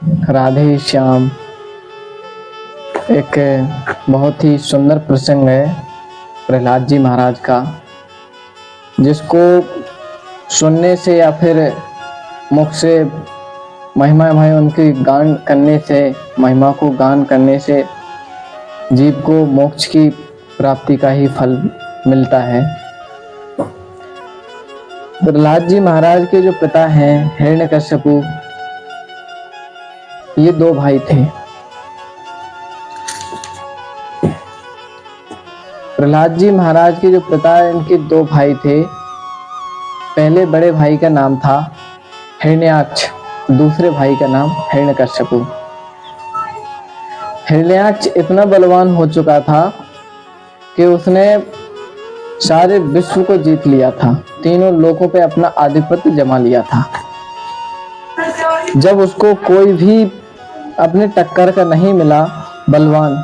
राधे श्याम एक बहुत ही सुंदर प्रसंग है प्रहलाद जी महाराज का, जिसको सुनने से या फिर मुख से महिमा भाई उनकी गान करने से, महिमा को गान करने से जीव को मोक्ष की प्राप्ति का ही फल मिलता है। प्रहलाद जी महाराज के जो पिता हैं हिरण्यकश्यपु, ये दो भाई थे। प्रहलाद जी महाराज के जो पिता हैं, इनके दो भाई थे। पहले बड़े भाई का नाम था हिरण्याक्ष, दूसरे भाई का नाम हिरण्यकश्यपु। हिरण्याक्ष इतना बलवान हो चुका था कि उसने सारे विश्व को जीत लिया था, तीनों लोकों पे अपना आधिपत्य जमा लिया था। जब उसको कोई भी अपने टक्कर का नहीं मिला बलवान,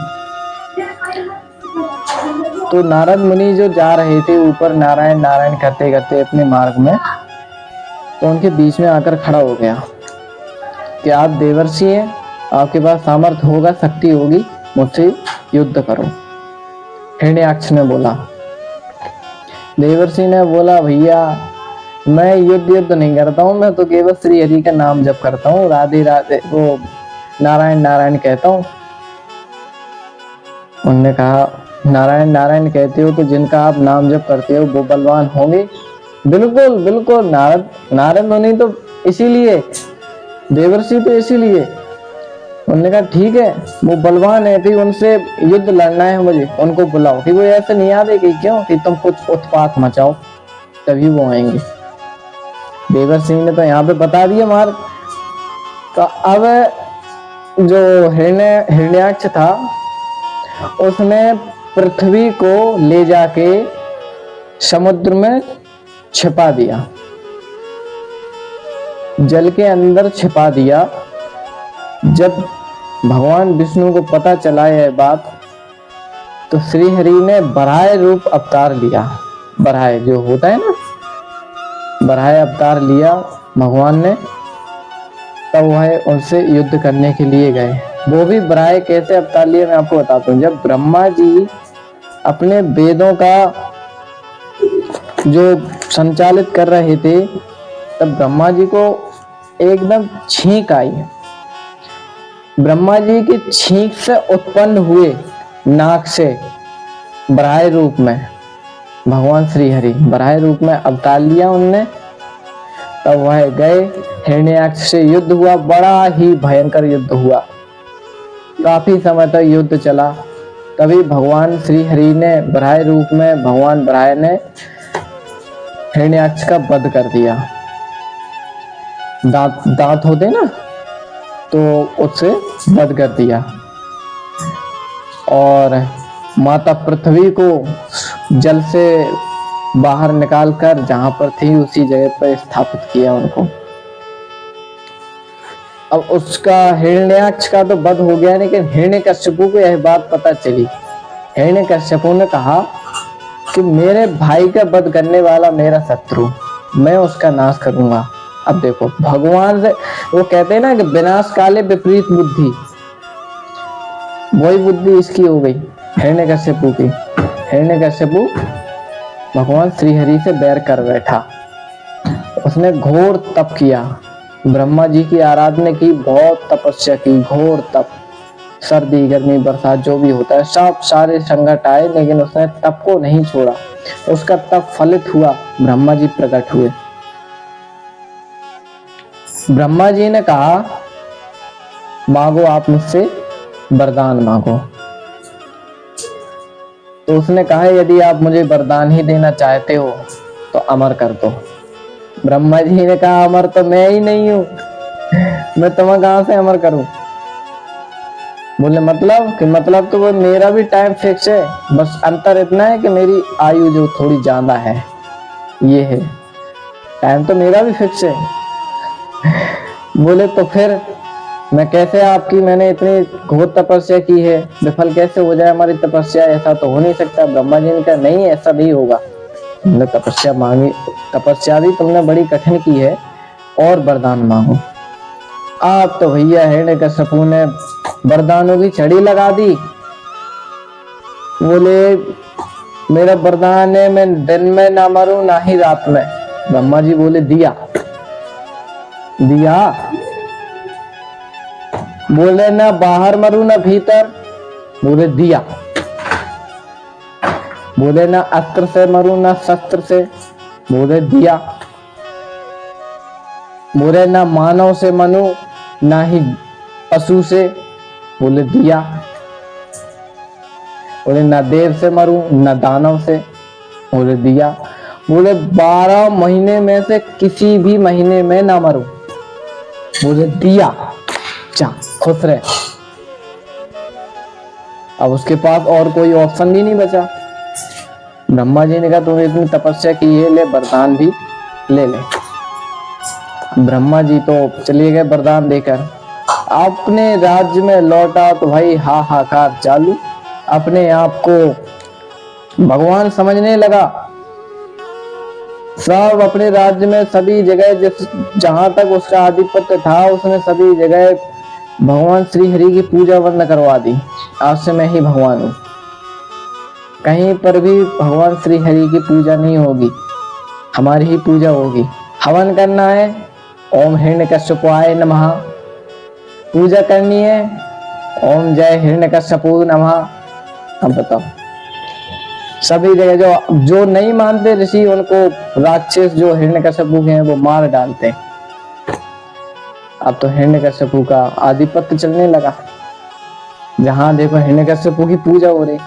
तो नारद मुनि जो जा रहे थे ऊपर नारायण नारायण करते करते अपने मार्ग में, तो उनके बीच में आकर खड़ा हो गया कि आप देवर्षि हैं, आपके पास सामर्थ्य होगा, शक्ति होगी, मुझसे युद्ध करो। हिरण्याक्ष ने बोला। देवर्षि ने बोला, भैया मैं युद्ध नहीं करता हूँ, मैं तो केवल श्री हरि का नाम जप करता हूँ, राधे राधे वो नारायण नारायण कहता हूँ। उन्होंने कहा, नारायण नारायण कहते हो तो जिनका आप नाम जप करते हो वो बलवान होंगे? बिल्कुल बिल्कुल, नारद मुनि तो इसीलिए, देवर्षि तो इसीलिए। उन्होंने कहा ठीक है, वो बलवान है, कि उनसे युद्ध लड़ना है मुझे, उनको बुलाओ। कि वो ऐसे नहीं आते कि क्यों, कि तुम कुछ उत्पात मचाओ तभी वो आएंगे। देवर्षि ने तो यहाँ पे बता दिया मार्ग। तो अब जो हिरण्याक्ष था, उसने पृथ्वी को ले जाके समुद्र में छिपा दिया, जल के अंदर छिपा दिया। जब भगवान विष्णु को पता चला यह बात, तो श्री हरि ने बराह रूप अवतार लिया। बराह जो होता है ना, बराह अवतार लिया भगवान ने। तब वह उनसे युद्ध करने के लिए गए। वो भी बराह कैसे अवतार लिए मैं आपको बताता हूँ। जब ब्रह्मा जी अपने वेदों का जो संचालित कर रहे थे, तब ब्रह्मा जी को एकदम छींक आई। ब्रह्मा जी की छींक से उत्पन्न हुए नाक से बराह रूप में भगवान श्री हरि बराह रूप में अवतार लिया उनने। तब वह गए, हिरण्याक्ष से युद्ध हुआ, बड़ा ही भयंकर युद्ध हुआ, काफी समय तक युद्ध चला। तभी भगवान श्री हरि ने बराह रूप में, भगवान बराह ने हिरण्याक्ष का वध कर दिया। दांत होते ना, तो उससे वध कर दिया और माता पृथ्वी को जल से बाहर निकालकर जहां पर थी उसी जगह पर स्थापित किया उनको। अब उसका हिरण्याक्ष का तो वध हो गया, लेकिन हिरण्यकश्यपु को यह बात पता चली। हिरण्यकश्यपु ने कहा कि मेरे भाई का वध करने वाला मेरा शत्रु, मैं उसका नाश करूंगा। अब देखो, भगवान से वो कहते हैं ना कि विनाश काले विपरीत बुद्धि, वही बुद्धि इसकी हो गई हिरण्यकश्यपु की। हिरण्यकश्यपु भगवान श्री हरि से बैर कर बैठा। उसने घोर तप किया, ब्रह्मा जी की आराधना की, बहुत तपस्या की, घोर तप। सर्दी गर्मी बरसात जो भी होता है, सब सारे संकट आए, लेकिन उसने तप को नहीं छोड़ा। उसका तप फलित हुआ, ब्रह्मा जी प्रकट हुए। ब्रह्मा जी ने कहा, मांगो आप मुझसे वरदान मांगो। तो उसने कहा, यदि आप मुझे वरदान ही देना चाहते हो तो अमर कर दो। ब्रह्मा जी ने कहा, अमर तो मैं ही नहीं हूं, मैं तुम्हें कहां से अमर करूं? बोले मतलब कि मतलब तो वो मेरा भी टाइम फिक्स है, बस अंतर इतना है कि मेरी आयु जो थोड़ी ज्यादा है, ये है, टाइम तो मेरा भी फिक्स है। बोले तो फिर मैं कैसे आपकी, मैंने इतनी घोर तपस्या की है, विफल कैसे हो जाए हमारी तपस्या? ऐसा तो हो नहीं सकता। ब्रह्मा जी ने कहा, नहीं ऐसा नहीं होगा, तुमने तपस्या मांगी, तपस्या भी तुमने बड़ी कठिन की है, और वरदान मांगो। आप तो भैया हिरण्यकश्यपु ने वरदानों की छड़ी लगा दी। बोले मेरा वरदान है मैं दिन में ना मरूं ना ही रात में। ब्रह्मा जी बोले दिया दिया। बोले ना बाहर मरूं ना भीतर। बोले दिया। बोले ना अस्त्र से मरूं ना शस्त्र से। बोले दिया। बोले ना मानव से मरूं ना ही पशु से। बोले दिया। बोले ना देव से मरूं ना दानव से। बोले दिया। बोले 12 महीने में से किसी भी महीने में ना मरूं। बोले दिया। जा खुश रहे। अब उसके पास और कोई ऑप्शन भी नहीं बचा। ब्रह्मा जी ने कहा तुमने इतनी तपस्या की है, ले वरदान भी ले ले। ब्रह्मा जी तो चले गए वरदान देकर। अपने राज्य में लौटा तो भाई हाहाकार चालू। अपने आप को भगवान समझने लगा। सब अपने राज्य में सभी जगह जहां तक उसका आधिपत्य था उसने सभी जगह भगवान श्री हरि की पूजा बंद करवा दी। आज से मैं ही भगवान हूं। कहीं पर भी भगवान श्री हरि की पूजा नहीं होगी, हमारी ही पूजा होगी। हवन करना है, ओम हिरण्यकश्यपाय नमः। पूजा करनी है, ओम जय हिरण्यकश्यपु नमः। अब बताओ, सभी जगह जो नहीं मानते ऋषि उनको राक्षस जो हिरण्यकश्यपु के हैं वो मार डालते हैं। अब तो हिरण्यकश्यपु का आधिपत्य चलने लगा। जहां देखो हिरण्यकश्यपु की पूजा हो रही।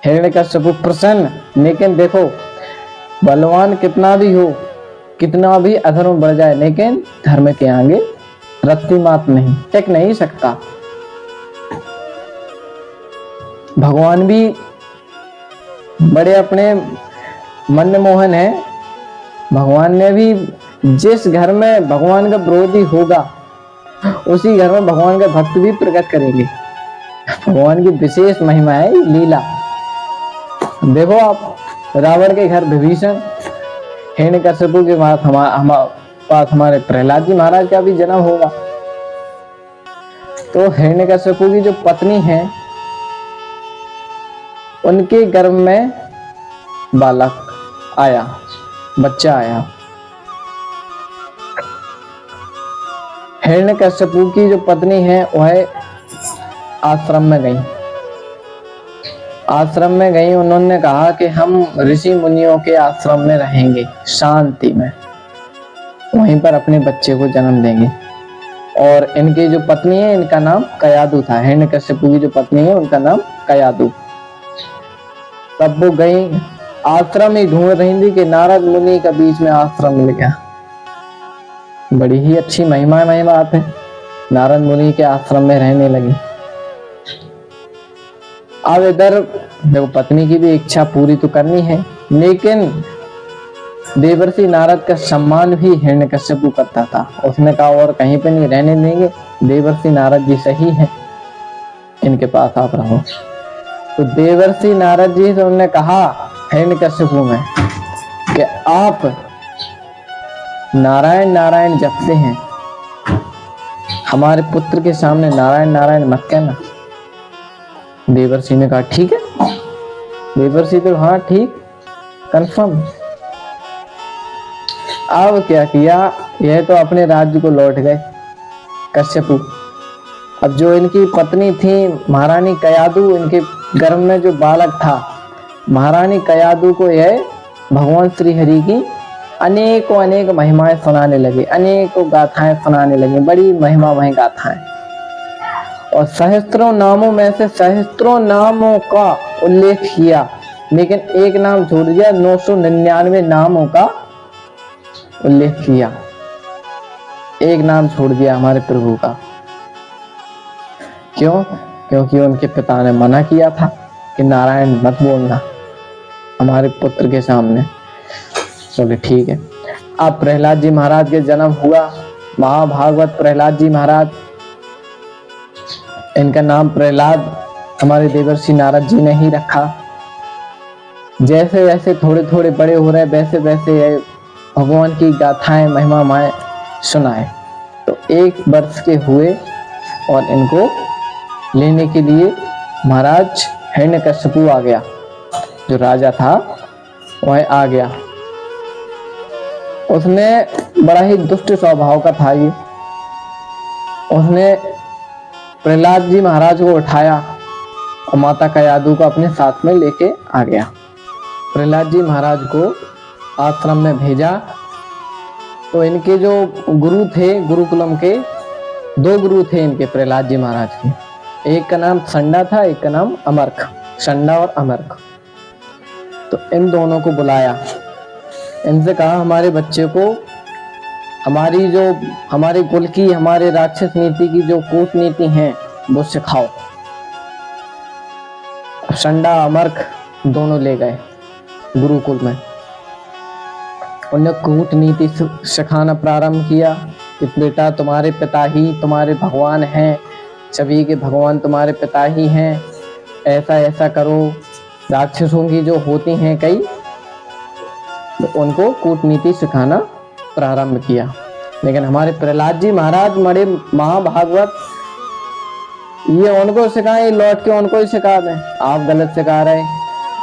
हिरण्यकश्यपु प्रसन्न। लेकिन देखो बलवान कितना भी हो, कितना भी अधर्म बढ़ जाए, लेकिन धर्म के आगे रत्ती मात नहीं, टिक नहीं सकता। भगवान भी बड़े अपने मनमोहन है। भगवान ने भी जिस घर में भगवान का विरोधी होगा उसी घर में भगवान का भक्त भी प्रकट करेंगे। भगवान की विशेष महिमा है लीला। देखो आप रावण के घर विभीषण, हिरण्यकश्यपु के पास हमारे प्रहलाद जी महाराज का भी जन्म होगा। तो हिरण्यकश्यपु की जो पत्नी है उनके गर्भ में बालक आया, बच्चा आया। हिरण्यकश्यपु की जो पत्नी है वह आश्रम में गई। आश्रम में गई, उन्होंने कहा कि हम ऋषि मुनियों के आश्रम में रहेंगे शांति में, वहीं पर अपने बच्चे को जन्म देंगे। और इनकी जो पत्नी है इनका नाम कयादु था। हिरण्यकश्यपु की जो पत्नी है उनका नाम कयादु। तब वो गई, आश्रम ही ढूंढ रही थी कि नारद मुनि का बीच में आश्रम मिल गया। बड़ी ही अच्छी महिमा बात है। नारद मुनि के आश्रम में रहने लगी। अब इधर देखो पत्नी की भी इच्छा पूरी तो करनी है, लेकिन देवर्षि नारद का सम्मान भी हिरण्यकश्यपु करता था। उसने कहा और कहीं पे नहीं रहने देंगे, देवर्षि नारद जी सही है, इनके पास आप रहो। तो देवर्षि नारद जी से उन्होंने कहा हिरण्यकश्यपु में कि आप नारायण नारायण जपते हैं, हमारे पुत्र के सामने नारायण नारायण मत कहना। देवर्षि ने कहा ठीक है। देवर्षि तो हाँ ठीक, कंफर्म। अब क्या किया, यह तो अपने राज्य को लौट गए कश्यपु। अब जो इनकी पत्नी थी महारानी कयादु, इनके गर्भ में जो बालक था, महारानी कयादु को यह भगवान श्री हरि की अनेकों अनेक महिमाएं सुनाने लगे, अनेकों गाथाएं सुनाने लगे, बड़ी महिमामय गाथाएं। और सहस्त्रों नामों में से सहस्त्रों नामों का उल्लेख किया, लेकिन एक नाम छोड़ दिया, 999 नामों का उल्लेख किया। एक नाम छोड़ दिया हमारे प्रभु का। क्यों? क्योंकि उनके पिता ने मना किया था कि नारायण मत बोलना हमारे पुत्र के सामने। बोले ठीक है। अब प्रहलाद जी महाराज के जन्म हुआ, महाभागवत प्रहलाद जी महाराज। इनका नाम प्रहलाद हमारे देवर्षि नारद जी ने ही रखा। जैसे जैसे थोड़े थोड़े बड़े हो रहे वैसे वैसे भगवान की गाथाएं महिमाएं सुनाए। तो 1 वर्ष के हुए और इनको लेने के लिए महाराज हिरण्यकश्यपु आ गया, जो राजा था वह आ गया। उसने बड़ा ही दुष्ट स्वभाव का था ये। उसने प्रहलाद जी महाराज को उठाया और माता कयाधु को अपने साथ में लेके आ गया। प्रहलाद जी महाराज को आश्रम में भेजा तो इनके जो गुरु थे, गुरुकुलम के 2 गुरु थे इनके, प्रहलाद जी महाराज के। एक का नाम संडा था, एक का नाम अमरख, संडा और अमरख। तो इन दोनों को बुलाया, इनसे कहा हमारे बच्चे को हमारी जो हमारे कुल की, हमारे राक्षस नीति की जो कूटनीति है वो सिखाओ। संडा अमरख दोनों ले गए गुरुकुल में। उन्हें कूटनीति सिखाना प्रारंभ किया कि बेटा तुम्हारे पिता ही तुम्हारे भगवान हैं, सभी के भगवान तुम्हारे पिता ही हैं, ऐसा ऐसा करो। राक्षसों की जो होती हैं कई, तो उनको कूटनीति सिखाना प्रारंभ किया। लेकिन हमारे प्रहलाद जी महाराज बड़े महाभागवत, ये उनको सिखाए, लौट के उनको ही सिखा दें। आप गलत सिखा रहे,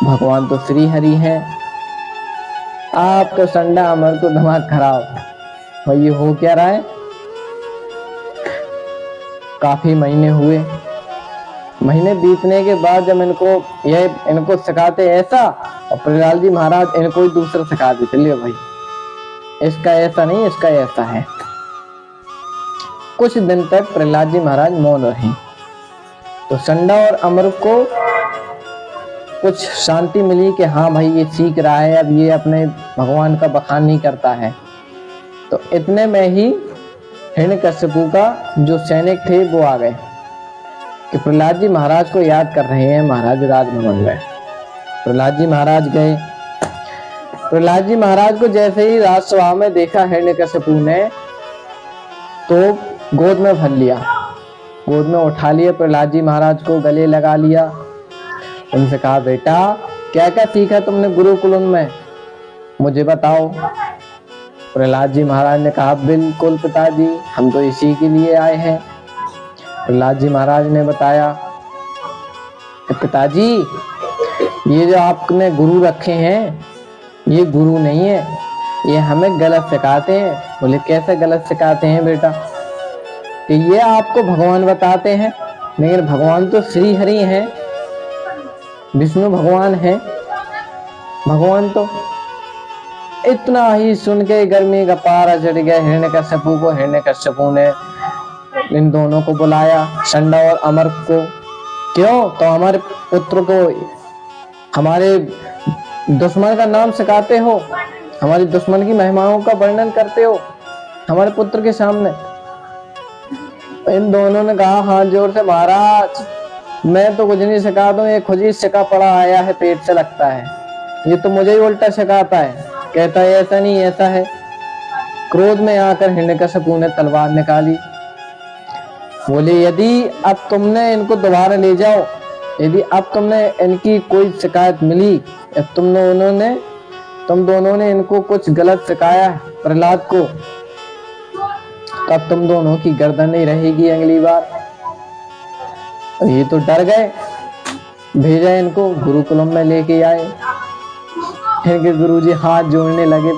भगवान तो श्री हरि हैं। आपका संडा अमर को दिमाग खराब। और ये हो क्या रहा है, काफी महीने हुए। महीने बीतने के बाद जब इनको सिखाते ऐसा, और प्रहलाद जी महाराज इनको ही दूसरा सिखा देते, लियो भाई इसका ऐसा नहीं, इसका ऐसा है। कुछ दिन तक प्रहलाद जी महाराज मौन रहे। तो संडा और अमर को कुछ शांति मिली कि हाँ भाई ये सीख रहा है, अब ये अपने भगवान का बखान नहीं करता है। तो इतने में ही हिरण्यकश्यपु का जो सैनिक थे वो आ गए कि प्रहलाद जी महाराज को याद कर रहे हैं महाराज राजभवन में। प्रहलाद जी महाराज गए। प्रहलाद जी महाराज को जैसे ही राजसभा में देखा हिरण्यकश्यपु ने, तो गोद में भर लिया, गोद में उठा लिया प्रहलाद जी महाराज को, गले लगा लिया। उनसे कहा बेटा क्या क्या सीखा तुमने गुरुकुलम में, मुझे बताओ। प्रहलाद जी महाराज ने कहा बिल्कुल पिताजी, हम तो इसी के लिए आए हैं। प्रहलाद जी महाराज ने बताया पिताजी ये जो आपने गुरु रखे हैं ये गुरु नहीं है, ये हमें गलत सिखाते हैं। बोले कैसे गलत सिखाते हैं बेटा? कि ये आपको भगवान बताते हैं, लेकिन भगवान तो श्री हरि हैं, विष्णु भगवान हैं। भगवान तो इतना ही सुन के गर्मी का पारा चढ़ गया हिरण्यकश्यपु को। हिरण्यकश्यपु ने इन दोनों को बुलाया, संडा और अमर को। क्यों? तो हमारे पुत्र को हमारे दुश्मन का नाम सिखाते हो, हमारे दुश्मन की महिमाओं का वर्णन करते हो हमारे पुत्र के सामने। इन दोनों ने कहा हाथ जोर से महाराज मैं तो कुछ नहीं सिखाता हूँ, ये खुद ही सिखा पड़ा आया है, पेट से लगता है, ये तो मुझे ही उल्टा सिखाता है, कहता है ऐसा नहीं ऐसा है। क्रोध में आकर हिरण्यकश्यपु ने तलवार निकाली। बोले यदि अब तुमने इनको दोबारा ले जाओ, यदि अब तुमने इनकी कोई शिकायत मिली, तुम दोनों ने इनको कुछ गलत सिखाया प्रहलाद को, तब तुम दोनों की गर्दन नहीं रहेगी अगली बार। ये तो डर गए, भेजा इनको गुरुकुलम में लेके आए। इनके गुरुजी हाथ जोड़ने लगे,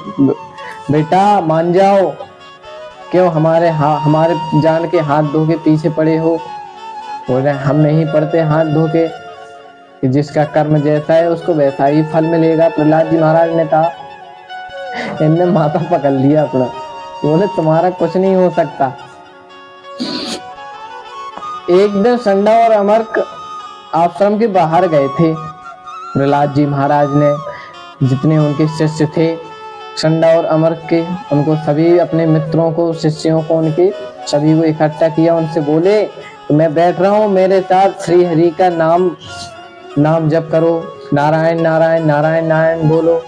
बेटा मान जाओ, क्यों हमारे जान के हाथ धो के पीछे पड़े हो? बोल रहे हम नहीं पड़ते हाथ धो के, कि जिसका कर्म जैसा है उसको वैसा ही फल मिलेगा। प्रहलाद जी महाराज ने कहा। इनने माथा पकड़ लिया अपना, बोले तुम्हारा कुछ नहीं हो सकता। एक दिन संडा और अमरक आश्रम के बाहर गए थे। प्रहलाद जी महाराज ने जितने उनके शिष्य थे संडा और अमरक के, उनको सभी अपने मित्रों को, शिष्यों को, उनके सभी को इकट्ठा किया। उनसे बोले मैं बैठ रहा हूँ, मेरे साथ श्री हरि का नाम जप करो, नारायण नारायण नारायण नारायण बोलो।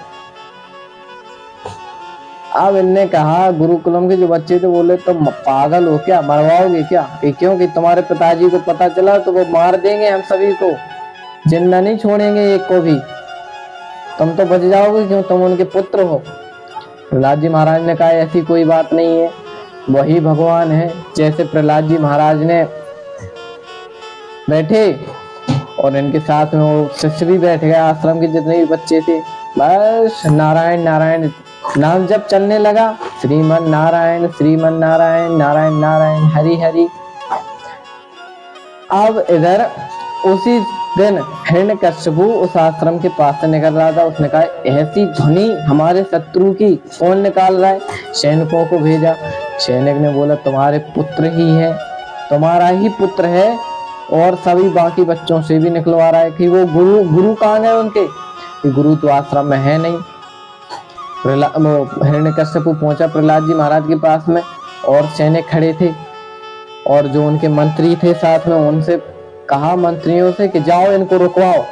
अब इनने कहा, गुरुकुलम के जो बच्चे थे बोले तुम पागल हो क्या, मरवाओगे क्या? क्यों कि तुम्हारे पिताजी को पता चला तो वो मार देंगे हम सभी को, जिंदा नहीं छोड़ेंगे एक को भी, तुम तो बच जाओगे क्यों, तुम उनके पुत्र हो। प्रहलाद जी महाराज ने कहा ऐसी कोई बात नहीं है, वही भगवान है। जैसे प्रहलाद जी महाराज ने बैठे और इनके साथ में वो शिष्य भी बैठ गए, आश्रम के जितने भी बच्चे थे, बस नारायण नारायण नाम जब चलने लगा, श्रीमन नारायण नारायण नारायण हरि हरि। अब इधर उसी दिन हिरण्यकश्यपु उस आश्रम के पास से निकल रहा था। उसने कहा ऐसी ध्वनि हमारे शत्रु की कौन निकाल रहा है? सैनिकों को भेजा। सैनिक ने बोला तुम्हारे पुत्र ही है, तुम्हारा ही पुत्र है, और सभी बाकी बच्चों से भी निकलवा रहा है कि वो गुरु कहाँ गए उनके? कि गुरु तो आश्रम में है नहीं। हिरण्यकश्यपु पहुंचा प्रहलाद जी महाराज के पास में, और सैनिक खड़े थे, और जो उनके मंत्री थे साथ में, उनसे कहा मंत्रियों से कि जाओ इनको रुकवाओ।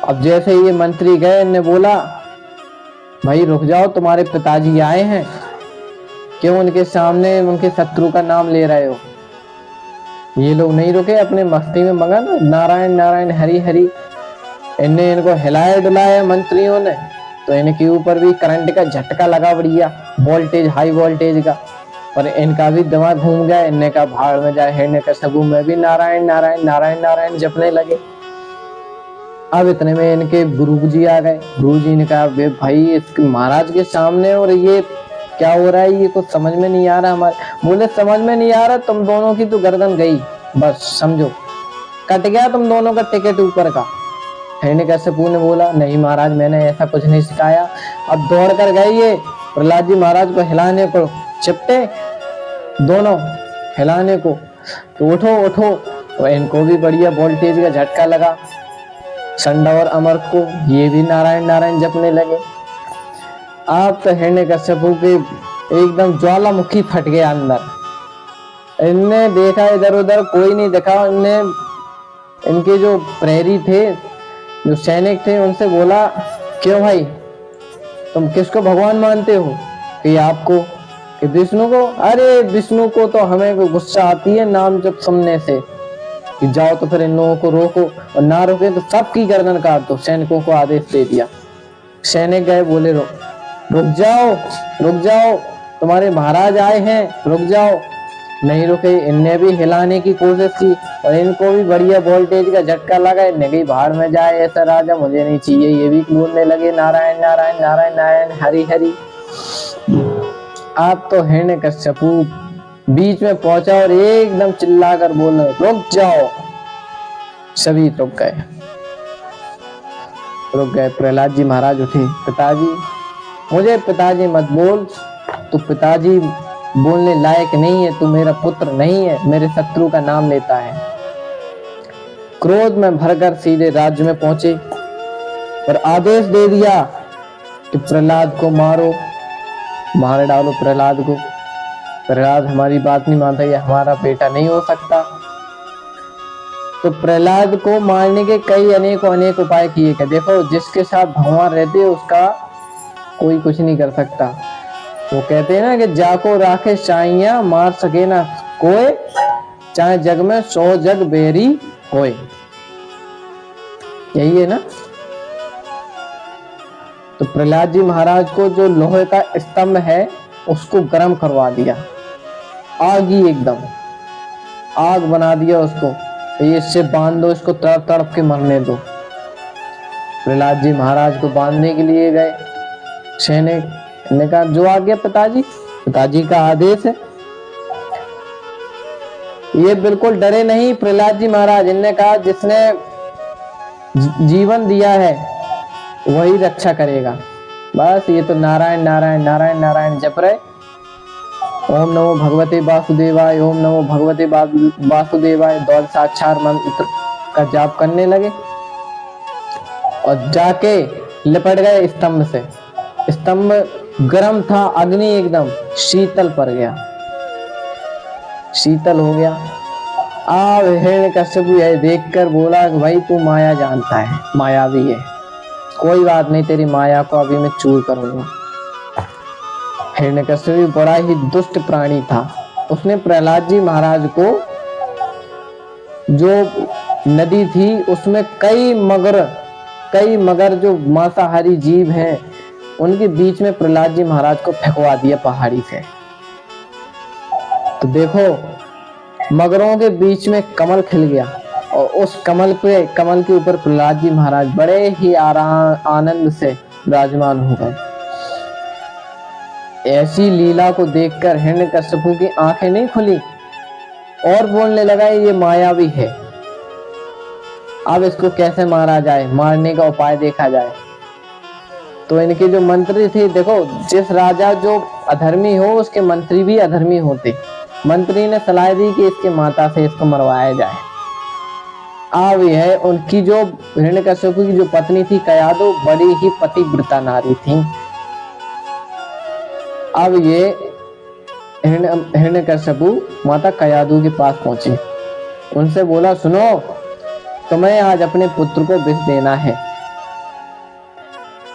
अब जैसे ये मंत्री गए, इनने बोला भाई रुक जाओ, तुम्हारे पिताजी आए हैं, क्यों उनके सामने उनके शत्रु का नाम ले रहे हो? ये लोग नहीं रुके, अपने मस्ती में मगन, नारायण नारायण हरि हरि। इनने इनको हिलाया डुलाया मंत्रियों ने, तो इनके ऊपर भी करंट का झटका लगा बढ़िया, वोल्टेज हाई वोल्टेज का, और इनका भी दिमाग घूम गया। इनने का भाड़ में जाए, हिरण्यकश्यपु में भी नारायण नारायण नारायण नारायण जपने लगे। अब इतने में इनके गुरु जी आ गए। गुरु जी ने कहा भाई इसके महाराज के सामने और ये क्या हो रहा है, ये कुछ समझ में नहीं आ रहा हमारे। बोले समझ में नहीं आ रहा, तुम दोनों की तो गर्दन गई, बस समझो कट गया तुम दोनों का टिकट ऊपर का। हिरण्यकश्यपु ने बोला नहीं महाराज मैंने ऐसा कुछ नहीं सिखाया। अब दौड़ कर गए ये प्रहलाद जी महाराज को हिलाने को, चिपटे दोनों हिलाने को, तो उठो उठो, तो इनको भी बढ़िया वोल्टेज का झटका लगा। संडा और अमर को, ये भी नारायण नारायण जपने लगे। आप तो हिरण्यकश्यपु के एकदम ज्वालामुखी फट गया अंदर। इनने देखा इधर उधर कोई नहीं दिखा। इनने इनके जो प्रहरी थे, जो सैनिक थे, उनसे बोला क्यों भाई तुम किसको भगवान मानते हो? कि आपको, कि विष्णु को। अरे विष्णु को तो हमें गुस्सा आती है नाम जब सुनने से, कि जाओ तो फिर इन लोगों को रोको, और ना रोके तो सबकी गर्दन काट दो। सैनिकों को आदेश दे दिया। सैनिक गए, बोले रुक जाओ रुक जाओ, तुम्हारे महाराज आए हैं, रुक जाओ। नहीं रुके। इनने भी हिलाने की कोशिश की, और इनको भी बढ़िया वोल्टेज का झटका लगा। इनने कही बाहर में जाए ऐसा राजा मुझे नहीं चाहिए। ये भी बोलने लगे नारायण नारायण नारायण नारायण हरि हरि। आप तो हिरण्यकश्यपु बीच में पहुंचा और एकदम चिल्लाकर बोला रुक जाओ। सभी रुक गए। प्रहलाद जी महाराज उठे, पिताजी मुझे पिताजी मत बोल, तू पिताजी बोलने लायक नहीं है, तू मेरा पुत्र नहीं है, मेरे शत्रु का नाम लेता है। क्रोध में भरकर सीधे राज्य में पहुंचे और आदेश दे दिया कि प्रहलाद को मारो, मार डालो प्रहलाद को। प्रहलाद हमारी बात नहीं मानता, ये हमारा बेटा नहीं हो सकता। तो प्रहलाद को मारने के कई अनेक उपाय किए गए। देखो जिसके साथ भगवान रहते हैं उसका कोई कुछ नहीं कर सकता। वो कहते हैं ना कि जाको राखे साइया मार सके ना कोई, चाहे जग में 100 जग बेरी होए। यही है ना। तो प्रहलाद जी महाराज को जो लोहे का स्तंभ है उसको गर्म करवा दिया, आग ही एकदम आग बना दिया उसको। ये इससे बांध दो, इसको तड़प तड़प के मरने दो। प्रहलाद जी महाराज को बांधने के लिए गए सैनिक ने कहा जो आ गया पिताजी का आदेश है। ये बिल्कुल डरे नहीं प्रहलाद जी महाराज। इनने कहा जिसने जीवन दिया है वही रक्षा करेगा। बस ये तो नारायण नारायण नारायण नारायण जप रहे। ओम नमो भगवते वासुदेवाय, ओम नमो भगवते वासुदेवाय, 12 मंत्र का जाप करने लगे और जाके लिपट गए स्तंभ से। स्तंभ गर्म था, अग्नि एकदम शीतल पड़ गया, शीतल हो गया। अब हिरण्यकश्यपु यह देखकर बोला कि भाई तू माया जानता है, मायावी है, कोई बात नहीं, तेरी माया को अभी मैं चूर करूंगा। हिरण्यकश्यपु बड़ा ही दुष्ट प्राणी था। उसने प्रहलाद जी महाराज को, जो नदी थी उसमें कई मगर जो मांसाहारी जीव हैं उनके बीच में प्रहलाद जी महाराज को फेंकवा दिया पहाड़ी से। तो देखो मगरों के बीच में कमल खिल गया और उस कमल के ऊपर प्रहलाद जी महाराज बड़े ही आनंद से विराजमान हो गए। ऐसी लीला को देखकर हिरण्यकश्यपु की आंखें नहीं खुली और बोलने लगा ये मायावी है, अब इसको कैसे मारा जाए, मारने का उपाय देखा जाए। तो इनके जो मंत्री थे, देखो जिस राजा जो अधर्मी हो उसके मंत्री भी अधर्मी होते। मंत्री ने सलाह दी कि इसके माता से इसको मरवाया जाए। अब यह उनकी जो हिरण्यकश्यपु की जो पत्नी थी कयादु बड़ी ही पतिव्रता नारी थी। अब ये हिरण्यकश्यपु माता कयादु के पास पहुंचे, उनसे बोला सुनो तुम्हें आज अपने पुत्र को विष देना है।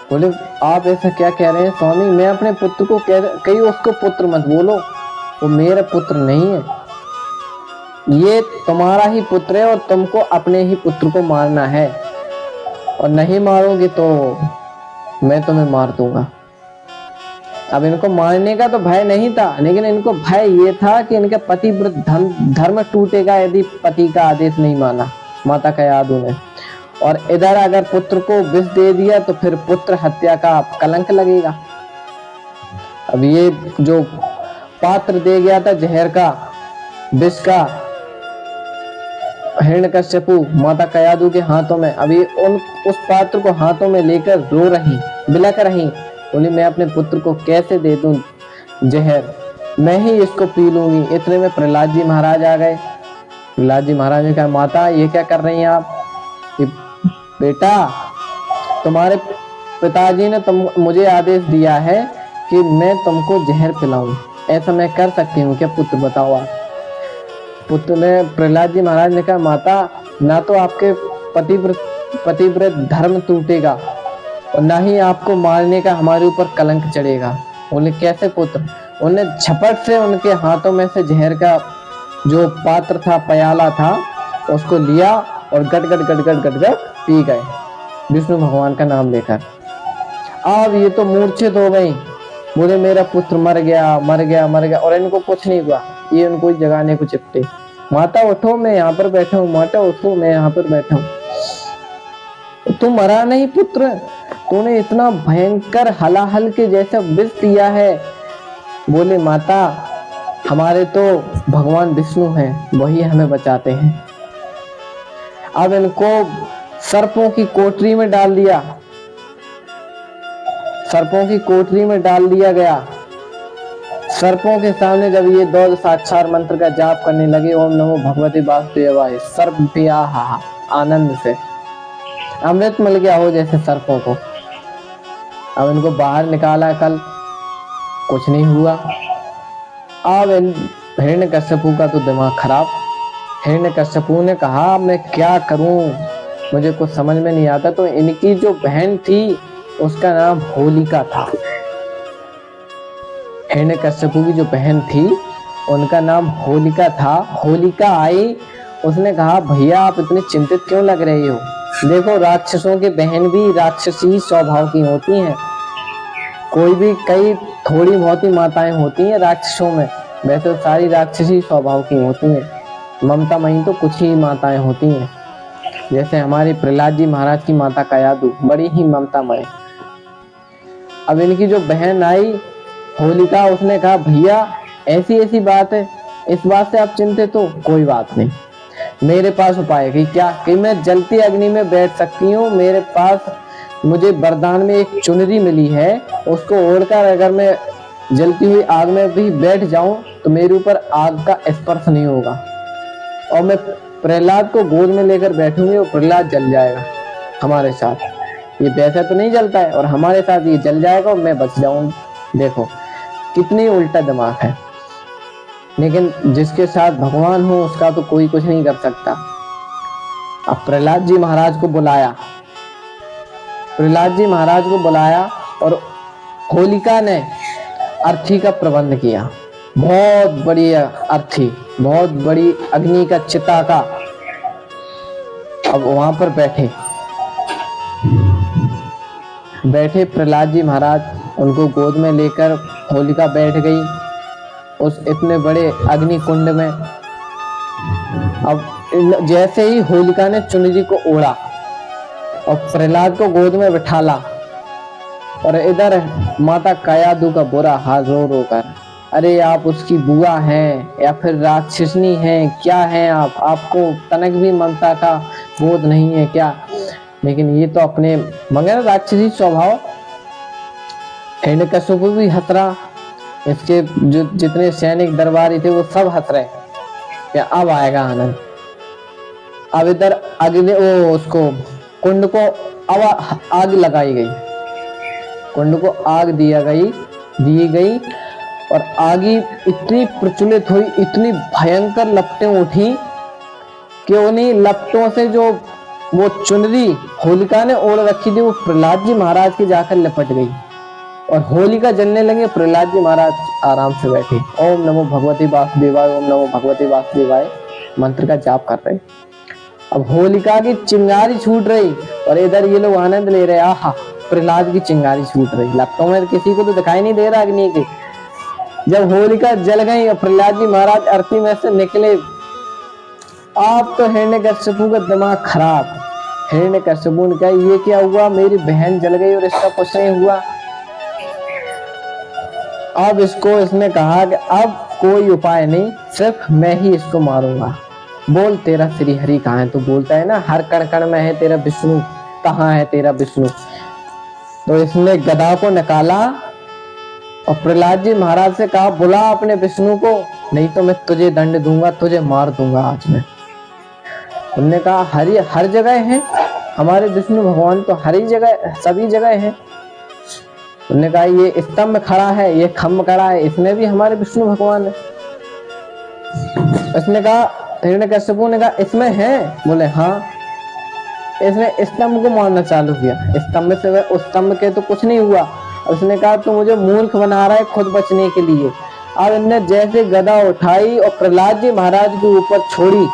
बोले आप ऐसा क्या कह रहे हैं स्वामी, मैं अपने पुत्र को कहीं उसको पुत्र मत बोलो, वो मेरा पुत्र नहीं है, ये तुम्हारा ही पुत्र है और तुमको अपने ही पुत्र को मारना है और नहीं मारोगे तो मैं तुम्हें मार दूंगा। अब इनको मारने का तो भय नहीं था, लेकिन इनको भय ये था कि इनका पतिव्रत धर्म टूटेगा यदि पति का आदेश नहीं माना माता कयादु ने। और इधर अगर पुत्र को विष दे दिया तो फिर पुत्र हत्या का कलंक लगेगा। अब ये जो पात्र दे गया था जहर का, विष का, हिरण्यकश्यपु माता कयादु के हाथों में, अभी उस पात्र को हाथों में लेकर रो रही, बिलख रही, बोली मैं अपने पुत्र को कैसे दे दूं जहर, मैं ही इसको पी लूंगी। इतने में प्रहलाद जी महाराज आ गए। प्रहलाद जी महाराज ने कहा माता ये क्या कर रही हैं आप, बेटा तुम्हारे पिताजी ने मुझे आदेश दिया है कि मैं तुमको जहर पिलाऊं, ऐसा मैं कर सकती हूँ क्या पुत्र, बताओ आप। पुत्र ने, प्रहलाद जी महाराज ने कहा माता ना तो आपके पतिव्रत धर्म टूटेगा और ना ही आपको मारने का हमारे ऊपर कलंक चढ़ेगा। बोले कैसे पुत्र। उन्हें झपट से उनके हाथों में से जहर का जो पात्र था, प्याला था, उसको लिया और गट गट गट गट गट गट पी गए विष्णु भगवान का नाम लेकर। अब ये तो मूर्छित हो गई, बोले मेरा पुत्र मर गया मर गया मर गया, और इनको कुछ नहीं हुआ। ये उनको जगाने को चिपटे, माता उठो मैं यहाँ पर बैठा हूँ, माता उठो मैं यहाँ पर बैठा हूँ। तू मरा नहीं पुत्र, तूने इतना भयंकर हलाहल के जैसा विष पिया है। बोले माता हमारे तो भगवान विष्णु हैं, वही हमें बचाते हैं। अब इनको सर्पों की कोठरी में डाल दिया, सर्पों की कोठरी में डाल दिया गया। सर्पों के सामने जब ये दौड़ साक्षात मंत्र का जाप करने लगे, ओम नमो भगवते वासुदेवाय, सर्प भी आहा आनंद से अमृत मिल गया हो जैसे सर्पों को। अब इनको बाहर निकाला, कल कुछ नहीं हुआ। अब हिरण्यकश्यपु का तो दिमाग खराब। हिरण्यकश्यपु ने कहा मैं क्या करूं, मुझे कुछ समझ में नहीं आता। तो इनकी जो बहन थी उसका नाम होलिका था। हिरण्यकश्यपु की जो बहन थी उनका नाम होलिका था। होलिका आई, उसने कहा भैया आप इतने चिंतित क्यों लग रहे हो, देखो राक्षसों की बहन भी राक्षसी स्वभाव की होती हैं। कोई भी कई थोड़ी बहुत ही माताएं होती हैं राक्षसों में, वैसे तो सारी राक्षसी स्वभाव की होती हैं। ममता मई तो कुछ ही माताएं होती हैं, जैसे हमारे प्रहलाद जी महाराज की माता कयादु बड़ी ही ममतामय। अब इनकी जो बहन आई होलिका, उसने कहा भैया ऐसी ऐसी बात है, इस बात से आप चिंतित हो, कोई बात नहीं, मेरे पास उपाय है। क्या कि मैं जलती अग्नि में बैठ सकती हूँ, मेरे पास मुझे वरदान में एक चुनरी मिली है, उसको ओढ़कर अगर मैं जलती हुई आग में भी बैठ जाऊं तो मेरे ऊपर आग का स्पर्श नहीं होगा, और मैं प्रहलाद को गोद में लेकर बैठूंगी और प्रहलाद जल जाएगा हमारे साथ। ये वैसा तो नहीं जलता है और हमारे साथ ये जल जाएगा और मैं बच जाऊंगी। देखो कितनी उल्टा दिमाग है, लेकिन जिसके साथ भगवान हो उसका तो कोई कुछ नहीं कर सकता। अब प्रहलाद जी महाराज को बुलाया, प्रहलाद जी महाराज को बुलाया और होलिका ने अर्थी का प्रबंध किया। बहुत बड़ी अर्थी, बहुत बड़ी अग्नि का चिता का। अब वहां पर बैठे प्रहलाद जी महाराज उनको गोद में लेकर होलिका बैठ गई उस इतने बड़े अग्नि कुंड में। अब जैसे ही होलिका ने चुनरी को ओढ़ा और प्रहलाद को गोद में बिठाला, और इधर माता कायादू का बुरा हाल रो रो कर, अरे आप उसकी बुआ हैं या फिर राक्षसनी हैं, क्या हैं आप, आपको तनक भी ममता का बोध नहीं है क्या? लेकिन ये तो अपने मगर राक्षसी स्वभाव। हिरण्यकश्यप भी हंस रहा, इसके जो जितने सैनिक दरबारी थे वो सब हंस रहे कि अब आएगा आनंद। अब इधर अगले वो उसको कुंड को अब आग लगाई गई, कुंड को आग दी गई और आगी इतनी प्रज्वलित हुई, इतनी भयंकर लपटें उठी कि उन्हीं लपटों से जो वो चुनरी होलिका ने ओढ़ रखी थी वो प्रहलाद जी महाराज के जाकर लिपट गई और होलिका जलने लगे। प्रहलाद जी महाराज आराम से बैठे, ओम नमो भगवती वासुदेवाय, ओम नमो भगवती वासुदेवाय मंत्र का जाप कर रहे। अब होलिका की चिंगारी छूट रही और इधर ये लोग आनंद ले रहे, आहा प्रहलाद की चिंगारी छूट रही। लपटों में किसी को तो दिखाई नहीं दे रहा अग्नि के। जब होलिका जल गई और प्रहलाद जी महाराज अर्थी में से निकले, आप तो हिरण्यकश्यपु का दिमाग खराब। हिरण्यकश्यपु ने कहा ये क्या हुआ, मेरी बहन जल गई और इसका कुछ नहीं हुआ। अब इसने कहा कि अब कोई उपाय नहीं, सिर्फ मैं ही इसको मारूंगा। बोल तेरा श्री हरि कहाँ है? तो बोलता है ना हर कण कण में है तेरा विष्णु, कहाँ है तेरा विष्णु? तो इसने गदा को निकाला और प्रहलाद जी महाराज से कहा बुला अपने विष्णु को, नहीं तो मैं तुझे दंड दूंगा, तुझे मार दूंगा आज मैं। उन्होंने कहा हर जगह है हमारे विष्णु भगवान, तो हर ही जगह सभी जगह है। उन्होंने कहा ये स्तंभ खड़ा है, ये खम्भ खड़ा है, इसमें भी हमारे विष्णु भगवान है। उसने कहा, हिरण्यकश्यपु ने कहा इसमें है? बोले हाँ। इसने स्तंभ को मारना चालू किया, स्तंभ से उस स्तंभ के तो कुछ नहीं हुआ। उसने कहा तू मुझे मूर्ख बना रहा है खुद बचने के लिए। अब इनने जैसे गदा उठाई और प्रहलाद जी महाराज के ऊपर छोड़ी,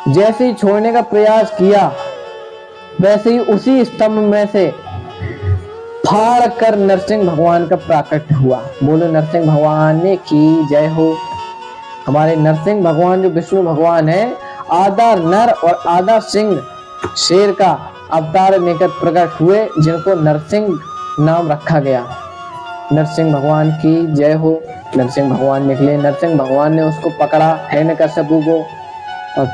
जैसे ही छोड़ने का प्रयास किया वैसे ही उसी स्तंभ में से फाड़ कर नरसिंह भगवान का प्राकट्य हुआ। बोलो नरसिंह भगवान ने की जय हो। हमारे नरसिंह भगवान जो विष्णु भगवान है, आधा नर और आधा सिंह शेर का अवतार लेकर प्रकट हुए, जिनको नरसिंह नाम रखा गया। नरसिंह भगवान की जय हो। नरसिंह भगवान निकले, नरसिंह भगवान ने उसको पकड़ा हिरण्यकश्यपु को और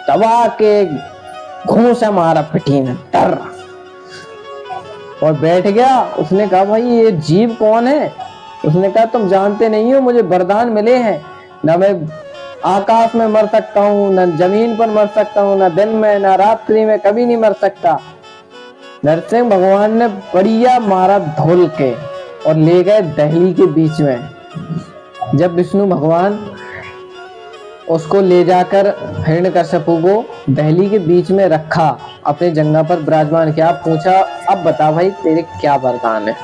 दबा के घूंसा से मारा पिठी में तर और बैठ गया। उसने कहा भाई ये जीव कौन है? उसने कहा तुम जानते नहीं हो, मुझे वरदान मिले हैं, ना मैं आकाश में मर सकता हूँ, न जमीन पर मर सकता हूँ, न दिन में न रात्रि में, कभी नहीं मर सकता। नरसिंह भगवान ने बढ़िया मारा धोल के और ले गए दहली के बीच में। जब विष्णु भगवान उसको ले जाकर हिरण्यकश्यपु को दहली के बीच में रखा, अपने जंगा पर विराजमान किया, पूछा अब बता भाई तेरे क्या वरदान है?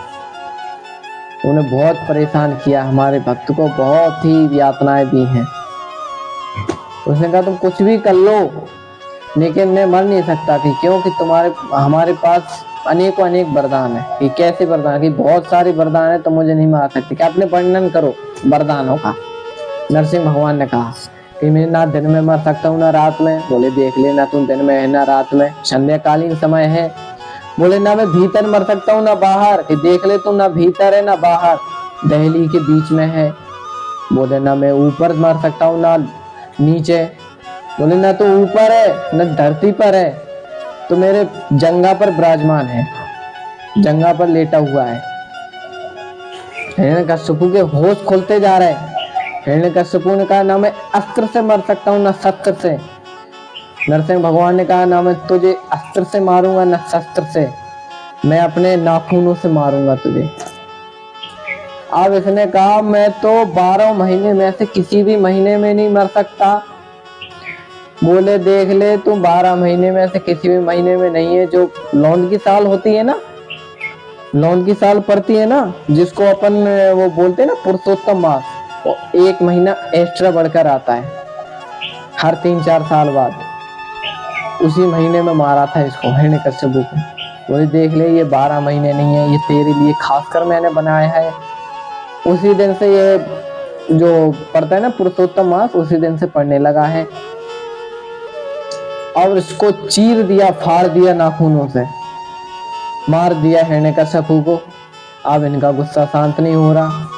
उन्हें बहुत परेशान किया, हमारे भक्त को बहुत ही यातनाएं दी हैं। उसने कहा तुम कुछ भी कर लो लेकिन मैं मर नहीं सकता कि क्योंकि हमारे पास अनेकों अनेक वरदान है। कि कैसे वरदान? कि बहुत सारे वरदान है तो मुझे नहीं मार सकते। क्या अपने वर्णन करो वरदानों का। नरसिंह भगवान ने कहा कि मैं ना दिन में मर सकता हूँ ना रात में। बोले देख ले, ना तुम दिन में है ना रात में, संध्याकालीन समय है। बोले ना मैं भीतर मर सकता हूँ ना बाहर। कि देख ले तुम, ना भीतर है ना बाहर, दहली के बीच में है। बोले ना मैं ऊपर मर सकता हूँ ना नीचे। बोले ना तो ऊपर है ना धरती पर है, तो मेरे जंगा पर विराजमान है, जंगा पर लेटा हुआ है। हिरण्यकश्यपु के होश खुलते जा रहे। हिरण्यकश्यपु ने कहा ना मैं अस्त्र से मर सकता हूँ ना शस्त्र से। नरसिंह भगवान ने कहा ना मैं तुझे अस्त्र से मारूंगा ना शस्त्र से, मैं अपने नाखूनों से मारूंगा तुझे। अब इसने कहा मैं तो 12 महीने में से किसी भी महीने में नहीं मर सकता। बोले देख ले तू 12 महीने में से किसी भी महीने में नहीं है। जो लौंड की साल होती है ना, लौंड की साल पड़ती है ना, जिसको अपन वो बोलते हैं ना पुरुषोत्तम मास, वो 1 महीना एक्स्ट्रा बढ़कर आता है हर 3-4 साल बाद। उसी महीने में मारा था इसको, हिरण्यकश्यपु को। बोले देख ले ये 12 महीने नहीं है, ये तेरे लिए खासकर मैंने बनाया है। उसी दिन से ये जो पढ़ता है ना पुरुषोत्तम मास, उसी दिन से पढ़ने लगा है। और इसको चीर दिया, फाड़ दिया नाखूनों से, मार दिया हिरण्यकश्यपु को। अब इनका गुस्सा शांत नहीं हो रहा,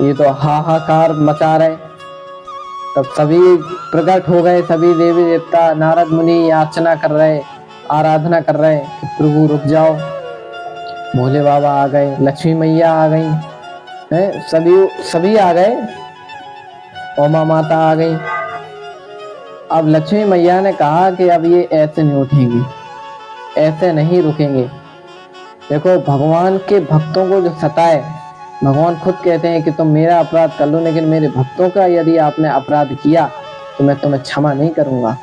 ये तो हाहाकार मचा रहे। तब सभी प्रकट हो गए, सभी देवी देवता, नारद मुनि याचना कर रहे, आराधना कर रहे कि प्रभु रुक जाओ। भोले बाबा आ गए, लक्ष्मी मैया आ गई है, सभी आ गए, उमा माता आ गई। अब लक्ष्मी मैया ने कहा कि अब ये ऐसे नहीं उठेंगे, ऐसे नहीं रुकेंगे। देखो भगवान के भक्तों को जो सताए, भगवान खुद कहते हैं कि तुम मेरा अपराध कर लो, लेकिन मेरे भक्तों का यदि आपने अपराध किया तो मैं तुम्हें क्षमा नहीं करूंगा।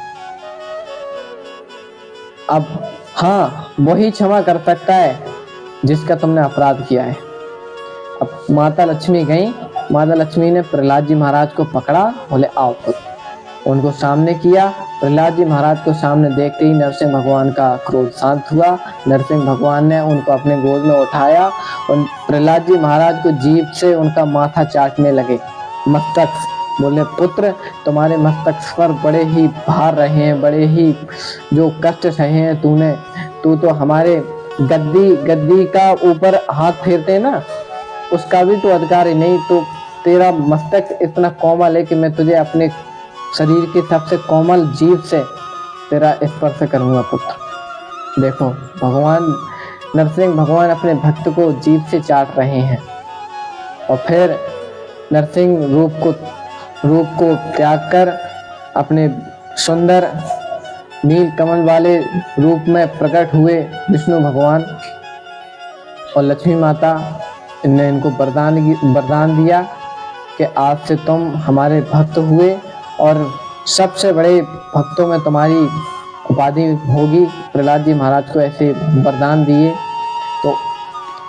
अब हाँ, वही क्षमा कर सकता है जिसका तुमने अपराध किया है। अब माता लक्ष्मी गई, माता लक्ष्मी ने प्रहलाद जी महाराज को पकड़ा, बोले आओ खुद। उनको सामने किया। प्रहलाद जी महाराज को सामने देखते ही नरसिंह भगवान का क्रोध शांत हुआ। नरसिंह भगवान ने उनको अपने गोद में उठाया और प्रहलाद जी महाराज को जीभ से उनका माथा चाटने लगे, मस्तक। बोले पुत्र, तुम्हारे मस्तक पर बड़े ही भार रहे हैं, बड़े ही जो कष्ट सहे हैं तूने। तू तो हमारे गद्दी का ऊपर हाथ फेरते हैं ना, उसका भी तो अधिकारी नहीं। तो तेरा मस्तक इतना कोमल है कि मैं तुझे अपने शरीर की सबसे कोमल जीभ से तेरा स्पर्श करूंगा पुत्र। देखो भगवान नरसिंह भगवान अपने भक्त को जीभ से चाट रहे हैं। और फिर नरसिंह रूप को त्याग कर अपने सुंदर नील कमल वाले रूप में प्रकट हुए विष्णु भगवान और लक्ष्मी माता ने इनको वरदान दिया कि आज से तुम हमारे भक्त हुए और सबसे बड़े भक्तों में तुम्हारी उपाधि होगी। प्रहलाद जी महाराज को ऐसे वरदान दिए। तो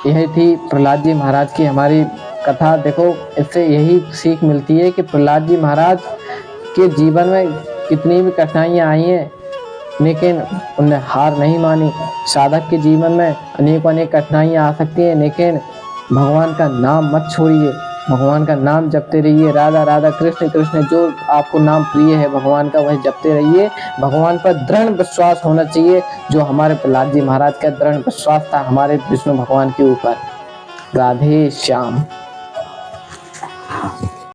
यही थी प्रहलाद जी महाराज की हमारी कथा। देखो इससे यही सीख मिलती है कि प्रहलाद जी महाराज के जीवन में कितनी भी कठिनाइयाँ आई हैं, लेकिन उनने हार नहीं मानी। साधक के जीवन में अनेक कठिनाइयाँ आ सकती हैं, लेकिन भगवान का नाम मत छोड़िए, भगवान का नाम जपते रहिए। राधा राधा कृष्ण कृष्ण, जो आपको नाम प्रिय है भगवान का, वही जपते रहिए। भगवान पर दृढ़ विश्वास होना चाहिए, जो हमारे प्रहलाद जी महाराज का दृढ़ विश्वास था हमारे विष्णु भगवान के ऊपर। राधे श्याम।